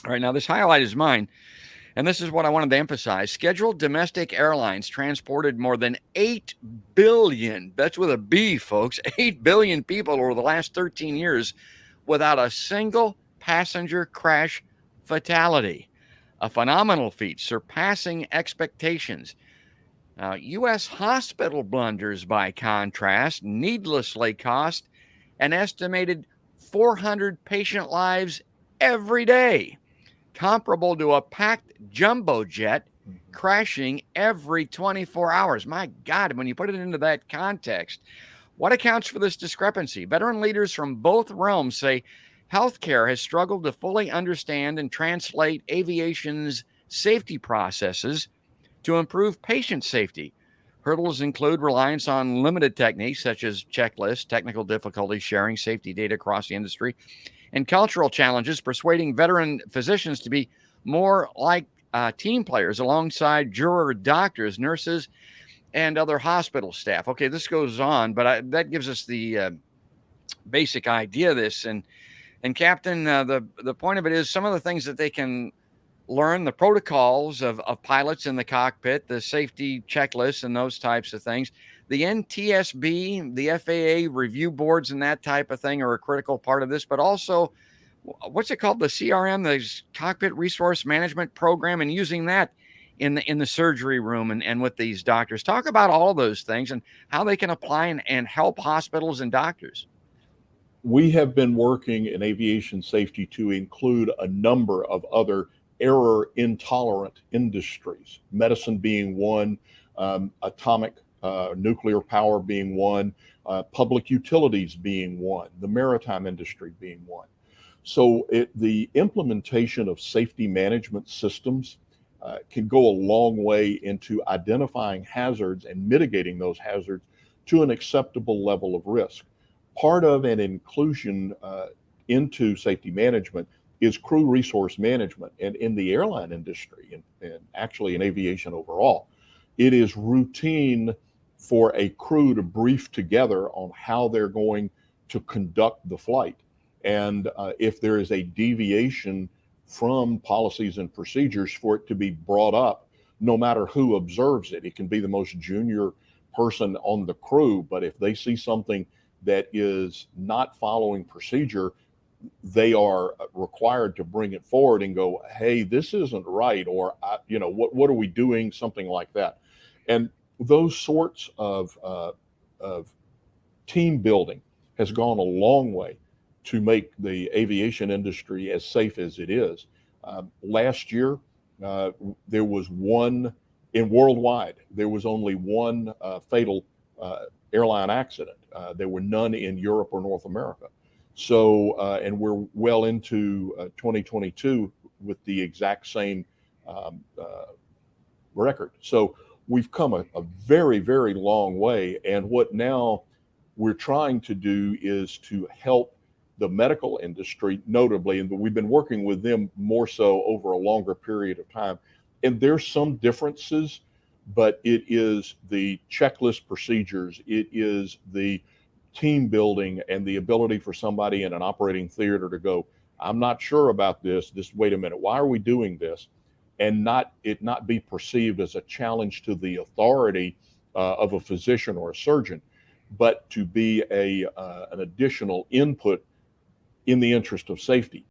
All right, now this highlight is mine, and this is what I wanted to emphasize. Scheduled domestic airlines transported more than 8 billion, that's with a B, folks, 8 billion people over the last 13 years without a single passenger crash fatality. A phenomenal feat, surpassing expectations. U.S. hospital blunders, by contrast, needlessly cost an estimated 400 patient lives every day, comparable to a packed jumbo jet crashing every 24 hours. My God, when you put it into that context, what accounts for this discrepancy? Veteran leaders from both realms say healthcare has struggled to fully understand and translate aviation's safety processes to improve patient safety. Hurdles include reliance on limited techniques such as checklists, technical difficulties sharing safety data across the industry, and cultural challenges persuading veteran physicians to be more like team players alongside juror doctors, nurses, and other hospital staff. Okay, this goes on, but that gives us the basic idea of this. And Captain, the point of it is some of the things that they can learn, the protocols of pilots in the cockpit, the safety checklists, and those types of things. The NTSB, the FAA review boards, and that type of thing are a critical part of this, but also what's it called? The CRM, the Cockpit Resource Management Program, and using that in the surgery room and with these doctors. Talk about all those things and how they can apply and help hospitals and doctors. We have been working in aviation safety to include a number of other error intolerant industries, medicine being one, atomic nuclear power being one, public utilities being one, the maritime industry being one. So the implementation of safety management systems can go a long way into identifying hazards and mitigating those hazards to an acceptable level of risk. Part of an inclusion into safety management is crew resource management. And in the airline industry, and actually in aviation overall, it is routine for a crew to brief together on how they're going to conduct the flight. And if there is a deviation from policies and procedures, for it to be brought up, no matter who observes it. It can be the most junior person on the crew, but if they see something that is not following procedure, they are required to bring it forward and go, hey, this isn't right, or what are we doing, something like that. And those sorts of team building has gone a long way to make the aviation industry as safe as it is. Last year, there was worldwide, there was only one fatal airline accident. There were none in Europe or North America. So, and we're well into 2022 with the exact same record. So we've come a very, very long way. And what now we're trying to do is to help the medical industry, notably, and we've been working with them more so over a longer period of time. And there's some differences, but it is the checklist procedures, it is the team building and the ability for somebody in an operating theater to go, I'm not sure about this, wait a minute, why are we doing this? And not be perceived as a challenge to the authority of a physician or a surgeon, but to be an additional input in the interest of safety.